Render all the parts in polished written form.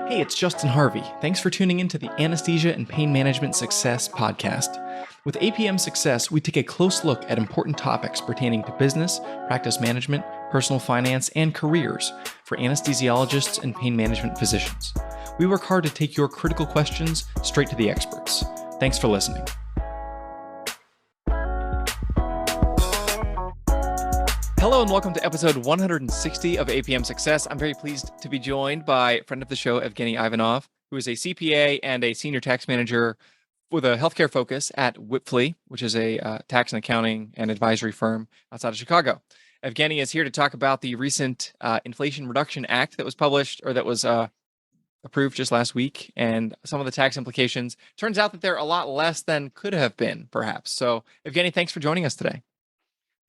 Hey, it's Justin Harvey. Thanks for tuning into the Anesthesia and Pain Management Success podcast. With APM Success, we take a close look at important topics pertaining to business, practice management, personal finance, and careers for anesthesiologists and pain management physicians. We work hard to take your critical questions straight to the experts. Thanks for listening. Hello and welcome to episode 160 of APM Success. I'm very pleased to be joined by a friend of the show, Evgeni Ivanov, who is a CPA and a senior tax manager with a healthcare focus at Wipfli, which is a tax and accounting and advisory firm outside of Chicago. Evgeni is here to talk about the recent Inflation Reduction Act that was published, or that was approved just last week, and some of the tax implications. Turns out that they're a lot less than could have been, perhaps. So, Evgeni, thanks for joining us today.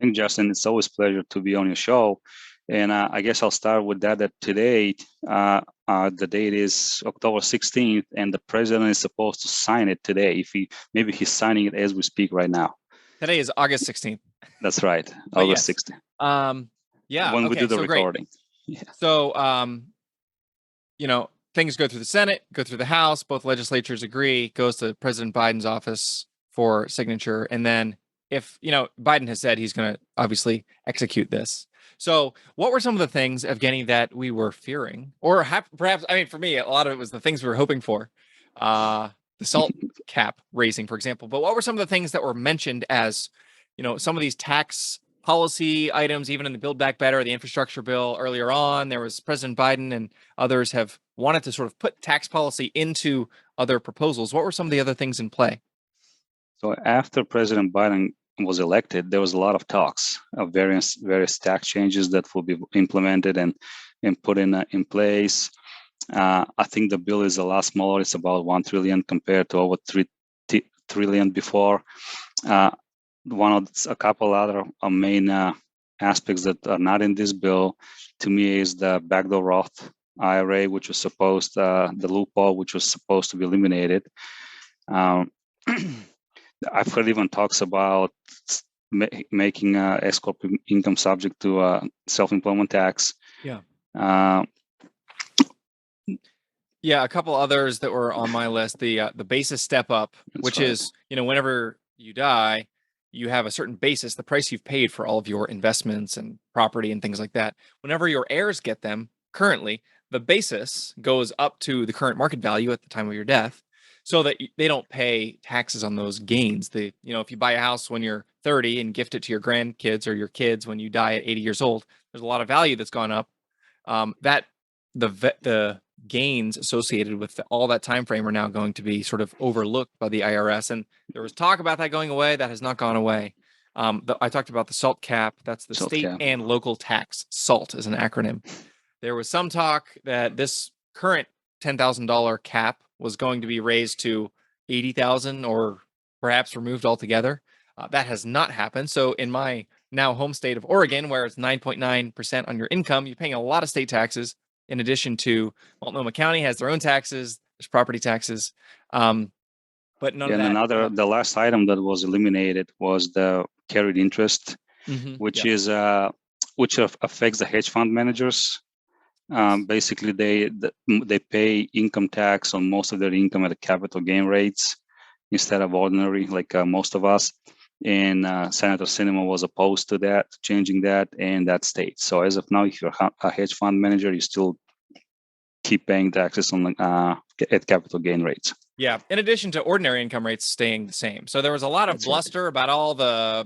Thank you, Justin. It's always a pleasure to be on your show. And I guess I'll start with that today, the date is October 16th, and the president is supposed to sign it today. Maybe he's signing it as we speak right now. Today is August 16th. That's right, August 16th. Yeah. When we do the recording. Yeah. So, things go through the Senate, go through the House, both legislatures agree, goes to President Biden's office for signature, and then if, Biden has said he's going to obviously execute this. So what were some of the things, Evgeni, that we were fearing? Or perhaps, for me, a lot of it was the things we were hoping for. The SALT cap raising, for example. But what were some of the things that were mentioned as, some of these tax policy items, even in the Build Back Better, the infrastructure bill earlier on? There was President Biden and others have wanted to sort of put tax policy into other proposals. What were some of the other things in play? So after President Biden was elected, there was a lot of talks of various tax changes that will be implemented and put in place. I think the bill is a lot smaller. It's about 1 trillion compared to over 3 trillion before. A couple other main aspects that are not in this bill, to me, is the backdoor Roth IRA, which was supposed, the loophole, which was supposed to be eliminated. I've heard even talks about making S corp income subject to self-employment tax. Yeah. A couple others that were on my list. The basis step up, which is, whenever you die, you have a certain basis, the price you've paid for all of your investments and property and things like that. Whenever your heirs get them, currently, the basis goes up to the current market value at the time of your death, so that they don't pay taxes on those gains. If you buy a house when you're 30 and gift it to your grandkids or your kids when you die at 80 years old, there's a lot of value that's gone up. That the gains associated with all that time frame are now going to be sort of overlooked by the IRS. And there was talk about that going away. That has not gone away. I talked about the SALT cap. That's the state and local tax. SALT is an acronym. There was some talk that this current $10,000 cap was going to be raised to $80,000 or perhaps removed altogether. That has not happened. So in my now home state of Oregon, where it's 9.9% on your income, you're paying a lot of state taxes. In addition to Multnomah County has their own taxes, there's property taxes, but none of that. The last item that was eliminated was the carried interest, which affects the hedge fund managers. Basically, they pay income tax on most of their income at the capital gain rates instead of ordinary, like most of us. And Senator Sinema was opposed to that, changing that in that state. So as of now, if you're a hedge fund manager, you still keep paying taxes on at capital gain rates. Yeah, in addition to ordinary income rates staying the same. So there was a lot of bluster about all the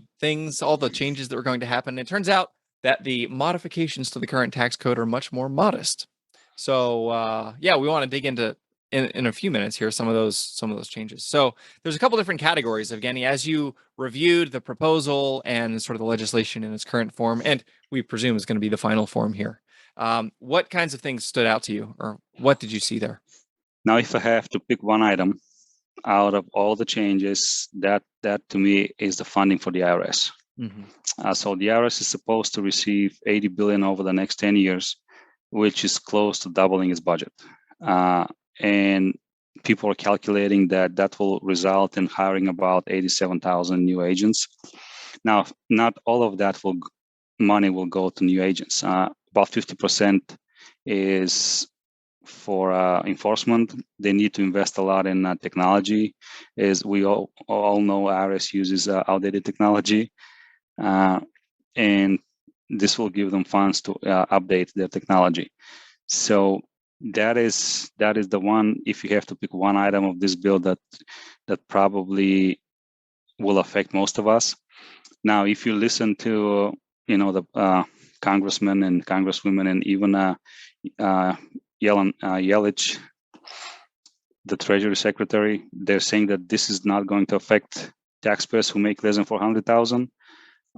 changes that were going to happen. It turns out that the modifications to the current tax code are much more modest. So we want to dig into in a few minutes here some of those changes. So there's a couple different categories, Evgeni, as you reviewed the proposal and sort of the legislation in its current form, and we presume is going to be the final form here. What kinds of things stood out to you, or what did you see there? Now, if I have to pick one item out of all the changes, that to me is the funding for the IRS. So the IRS is supposed to receive $80 billion over the next 10 years, which is close to doubling its budget. And people are calculating that will result in hiring about 87,000 new agents. Now, not all of that money will go to new agents. About 50% is for enforcement. They need to invest a lot in technology. As we all know, IRS uses outdated technology, and this will give them funds to update their technology. So that is the one. If you have to pick one item of this bill that probably will affect most of us. Now, if you listen to the congressmen and congresswomen and even Yelich, the Treasury Secretary, they're saying that this is not going to affect taxpayers who make less than 400,000,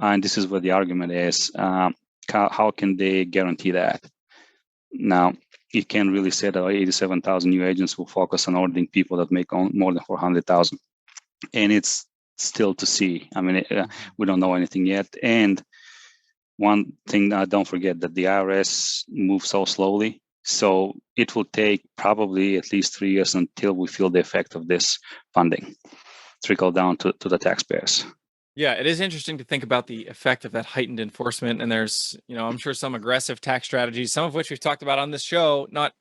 and this is what the argument is. How can they guarantee that? Now, you can't really say that 87,000 new agents will focus on auditing people that make more than 400,000, and it's still to see. I mean, we don't know anything yet. And one thing, don't forget that the IRS moves so slowly, so it will take probably at least 3 years until we feel the effect of this funding trickle down to the taxpayers. Yeah, it is interesting to think about the effect of that heightened enforcement. And there's, I'm sure some aggressive tax strategies, some of which we've talked about on this show, not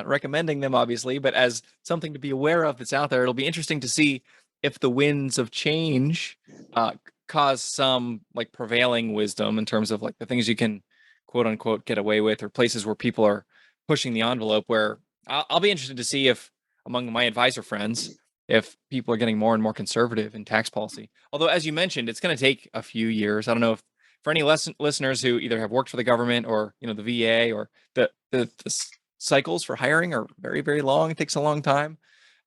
recommending them, obviously, but as something to be aware of that's out there. It'll be interesting to see if the winds of change cause some like prevailing wisdom in terms of like the things you can quote unquote get away with, or places where people are pushing the envelope, where I'll be interested to see if among my advisor friends, if people are getting more and more conservative in tax policy. Although, as you mentioned, it's going to take a few years. I don't know if for any listeners who either have worked for the government or the VA, or the cycles for hiring are very, very long. It takes a long time.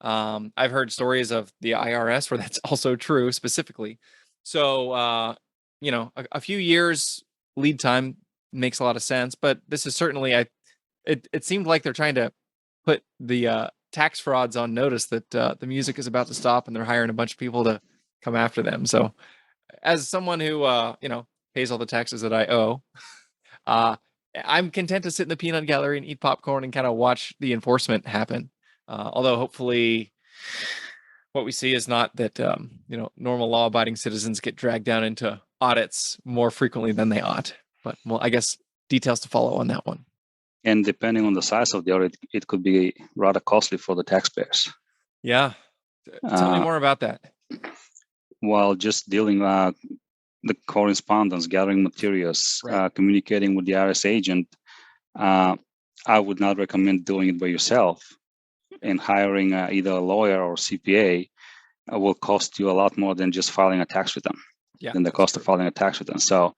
I've heard stories of the IRS where that's also true specifically. So, a few years lead time makes a lot of sense. But this is certainly, it seemed like they're trying to put the tax frauds on notice that the music is about to stop and they're hiring a bunch of people to come after them. So as someone who, pays all the taxes that I owe, I'm content to sit in the peanut gallery and eat popcorn and kind of watch the enforcement happen. Although hopefully what we see is not that, normal law abiding citizens get dragged down into audits more frequently than they ought. But well, I guess details to follow on that one. And depending on the size of the audit, it could be rather costly for the taxpayers. Yeah. Tell me more about that. While just dealing the correspondence, gathering materials, Right. communicating with the IRS agent, I would not recommend doing it by yourself. And hiring either a lawyer or CPA will cost you a lot more than just filing a tax return. Than the cost of filing a tax return. So,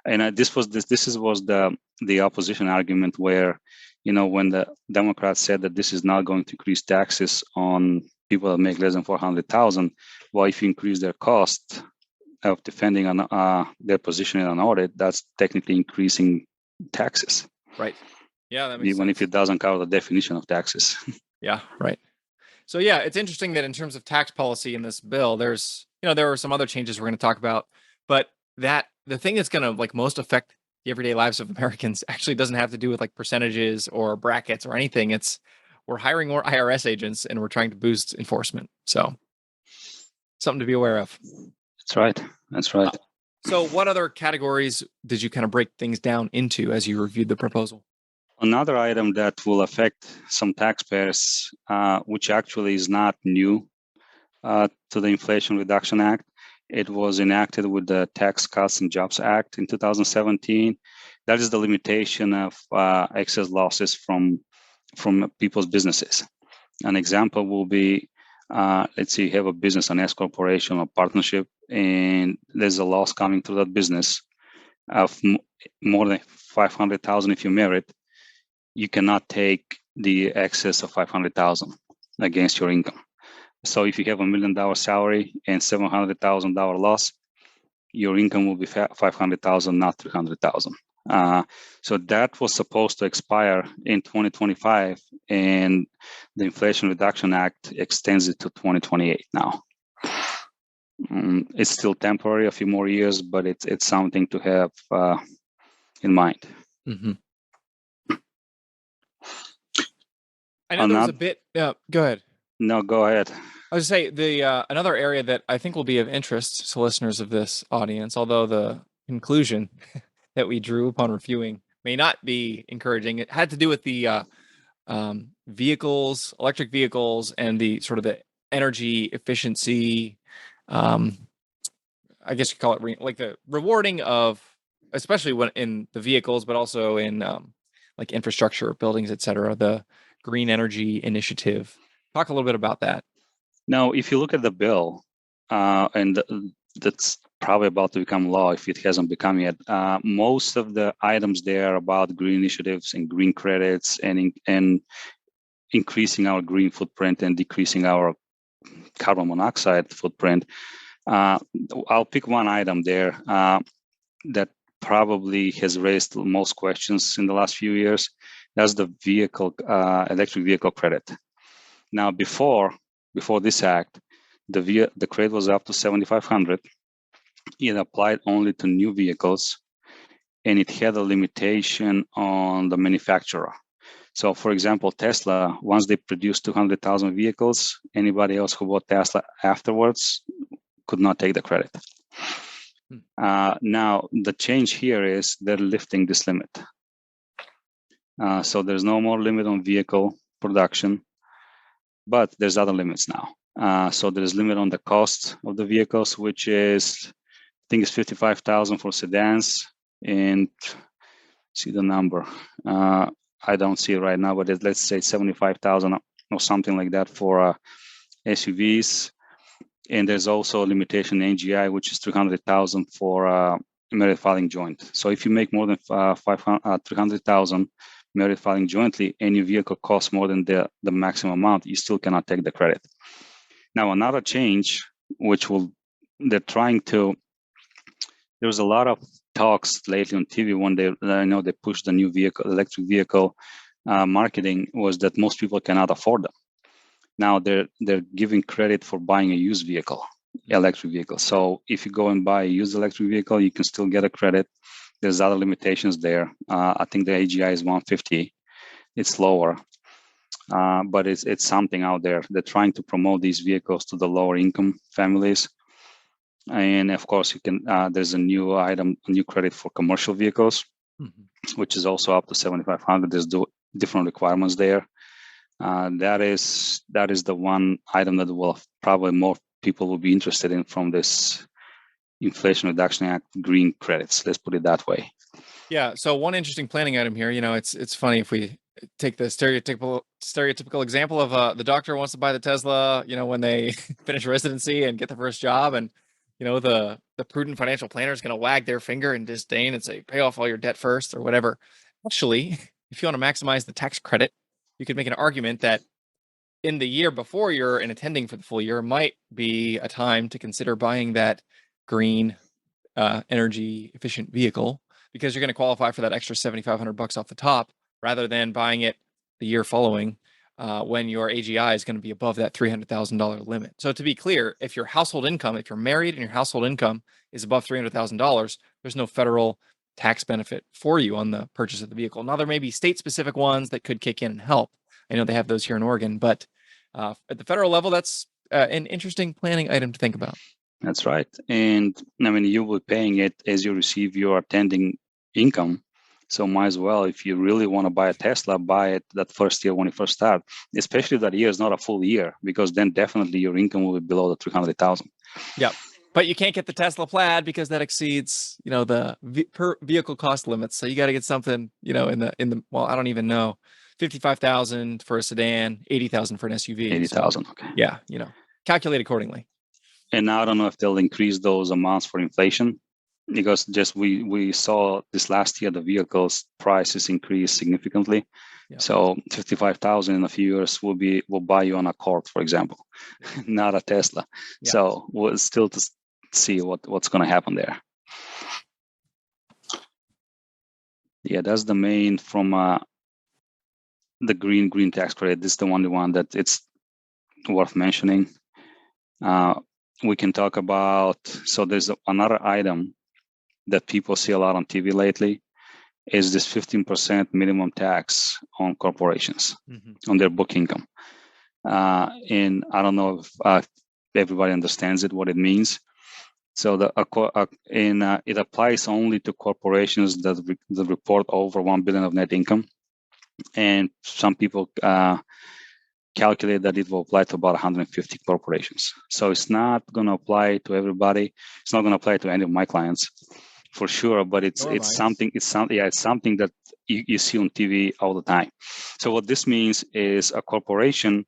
and this was the opposition argument where, when the Democrats said that this is not going to increase taxes on people that make less than 400,000. Well, if you increase their cost of defending their position in an audit, that's technically increasing taxes. Right. Yeah, that makes even sense. if it doesn't cover the definition of taxes. Yeah, right. So yeah, it's interesting that in terms of tax policy in this bill, there's, there are some other changes we're going to talk about, but that the thing that's going to like most affect the everyday lives of Americans actually doesn't have to do with like percentages or brackets or anything. It's we're hiring more IRS agents and we're trying to boost enforcement. So something to be aware of. That's right. That's right. So what other categories did you kind of break things down into as you reviewed the proposal? Another item that will affect some taxpayers, which actually is not new to the Inflation Reduction Act. It was enacted with the Tax Cuts and Jobs Act in 2017. That is the limitation of excess losses from people's businesses. An example will be, let's say you have a business, an S corporation or partnership, and there's a loss coming through that business of more than 500,000 if you're married. You cannot take the excess of 500,000 against your income. So if you have $1 million salary and $700,000 loss, your income will be 500,000, not 300,000. So that was supposed to expire in 2025, and the Inflation Reduction Act extends it to 2028 now. It's still temporary, a few more years, but it's something to have in mind. Mm-hmm. I know there was a bit. Go ahead. No, go ahead. I was going to say the another area that I think will be of interest to listeners of this audience, although the conclusion that we drew upon reviewing may not be encouraging. It had to do with the vehicles, electric vehicles, and the sort of the energy efficiency. I guess you call it like the rewarding of, especially when in the vehicles, but also in like infrastructure, buildings, et cetera. The green energy initiative. Talk a little bit about that. Now, if you look at the bill, and that's probably about to become law if it hasn't become yet. Most of the items there about green initiatives and green credits and increasing our green footprint and decreasing our carbon monoxide footprint. I'll pick one item there that probably has raised the most questions in the last few years. That's the electric vehicle credit. Now, before this act, the credit was up to $7,500. It applied only to new vehicles, and it had a limitation on the manufacturer. So, for example, Tesla, once they produced 200,000 vehicles, anybody else who bought Tesla afterwards could not take the credit. Now, the change here is they're lifting this limit. So there's no more limit on vehicle production, but there's other limits now. So there's limit on the cost of the vehicles, which is, I think it's $55,000 for sedans, and see the number. I don't see it right now, but let's say $75,000 or something like that for SUVs. And there's also a limitation in AGI, which is $300,000 for merit filing joint. So if you make more than $300,000 merit filing jointly, and your vehicle costs more than the maximum amount, you still cannot take the credit. Now, another change, which they're trying to. There was a lot of talks lately on TV when they pushed the new electric vehicle marketing, was that most people cannot afford them. Now they're giving credit for buying a used vehicle, electric vehicle. So if you go and buy a used electric vehicle, you can still get a credit. There's other limitations there. I think the AGI is 150. It's lower, but it's something out there. They're trying to promote these vehicles to the lower income families. And of course, you can. There's a new credit for commercial vehicles, which is also up to $7,500. There's different requirements there. That is the one item that will probably more people will be interested in from this Inflation Reduction Act green credits. Let's put it that way. Yeah. So one interesting planning item here. It's funny if we take the stereotypical example of the doctor wants to buy the Tesla. When they finish residency and get the first job, and the prudent financial planner is going to wag their finger in disdain and say, pay off all your debt first or whatever. Actually, if you want to maximize the tax credit, you could make an argument that in the year before you're attending for the full year might be a time to consider buying that green energy efficient vehicle, because you're going to qualify for that extra $7,500 off the top rather than buying it the year following when your AGI is going to be above that $300,000 limit. So to be clear, if you're married and your household income is above $300,000, there's no federal tax benefit for you on the purchase of the vehicle. Now, there may be state-specific ones that could kick in and help. I know they have those here in Oregon, but at the federal level, that's an interesting planning item to think about. That's right. And I mean, you will be paying it as you receive your attending income. So might as well, if you really want to buy a Tesla, buy it that first year when you first start, especially if that year is not a full year, because then definitely your income will be below the 300,000. Yep. But you can't get the Tesla Plaid because that exceeds, the per vehicle cost limits. So you got to get something, in the well, I don't even know, 55,000 for a sedan, 80,000 for an SUV. 80,000. So, okay. Yeah, calculate accordingly. And now I don't know if they'll increase those amounts for inflation, because just we saw this last year the vehicles prices increased significantly. Yeah. So 55,000 in a few years will buy you an Accord, for example, not a Tesla. Yeah. So we'll still to see what's going to happen there. Yeah, that's the main from the green tax credit. This is the only one that it's worth mentioning. We can talk about, so there's another item that people see a lot on TV lately, is this 15% minimum tax on corporations, on their book income. And I don't know if everybody understands it, what it means. So it applies only to corporations that report over $1 billion of net income. And some people calculate that it will apply to about 150 corporations. So it's not going to apply to everybody. It's not going to apply to any of my clients for sure, but it's something that you see on TV all the time. So what this means is a corporation,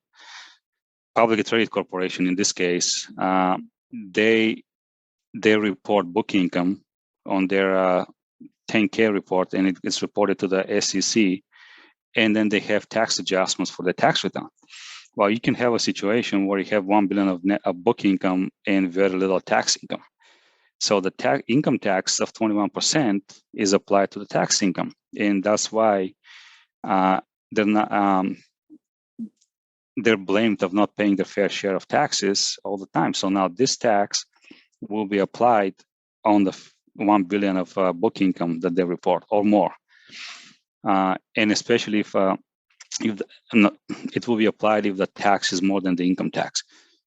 publicly traded corporation in this case, they report book income on their 10K report, and it's reported to the SEC, and then they have tax adjustments for the tax return. Well, you can have a situation where you have $1 billion of book income and very little tax income. So the income tax of 21% is applied to the tax income, and that's why they're blamed of not paying their fair share of taxes all the time. So now this tax will be applied on the $1 billion of book income that they report or more, and especially if it will be applied if the tax is more than the income tax.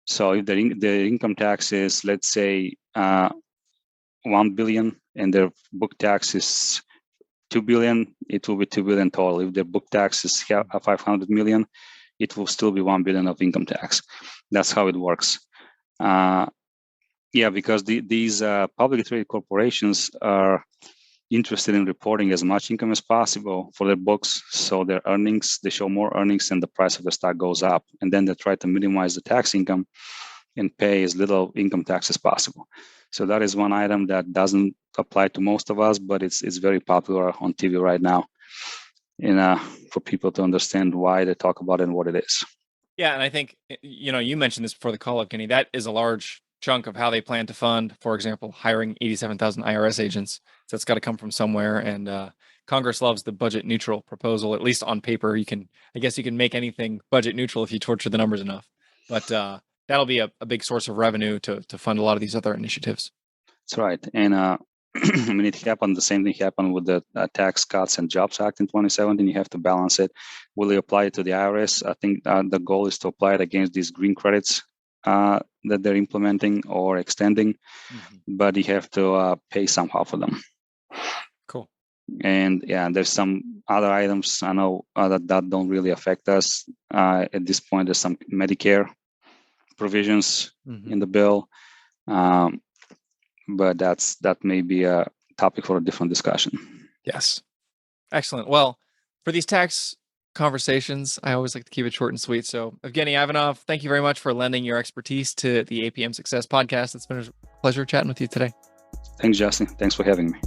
So if the income tax is, let's say, $1 billion and their book tax is $2 billion, it will be $2 billion total. If their book tax is $500 million, it will still be $1 billion of income tax. That's how it works. Because these publicly traded corporations are interested in reporting as much income as possible for their books, so their earnings, they show more earnings and the price of the stock goes up, and then they try to minimize the tax income and pay as little income tax as possible. So that is one item that doesn't apply to most of us, but it's very popular on TV right now, and for people to understand why they talk about it and what it is. Yeah, and I think you mentioned this before the call, Evgeni. That is a large chunk of how they plan to fund, for example, hiring 87,000 IRS agents. So it's got to come from somewhere, and Congress loves the budget neutral proposal. At least on paper, I guess you can make anything budget neutral if you torture the numbers enough. But that'll be a big source of revenue to fund a lot of these other initiatives. That's right, and I mean, it happened. The same thing happened with the Tax Cuts and Jobs Act in 2017. You have to balance it. Will they apply it to the IRS? I think the goal is to apply it against these green credits that they're implementing or extending, but you have to pay somehow for them. Cool. And there's some other items I know that don't really affect us at this point. There's some Medicare provisions in the bill, but that may be a topic for a different discussion. Yes. Excellent. Well, for these tax conversations, I always like to keep it short and sweet. So, Evgeni Ivanov, thank you very much for lending your expertise to the APM Success podcast. It's been a pleasure chatting with you today. Thanks, Justin. Thanks for having me.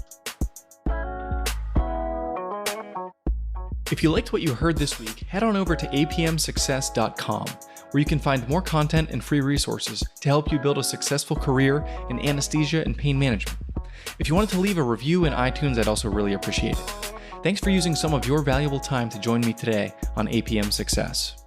If you liked what you heard this week, head on over to apmsuccess.com, where you can find more content and free resources to help you build a successful career in anesthesia and pain management. If you wanted to leave a review in iTunes, I'd also really appreciate it. Thanks for using some of your valuable time to join me today on APM Success.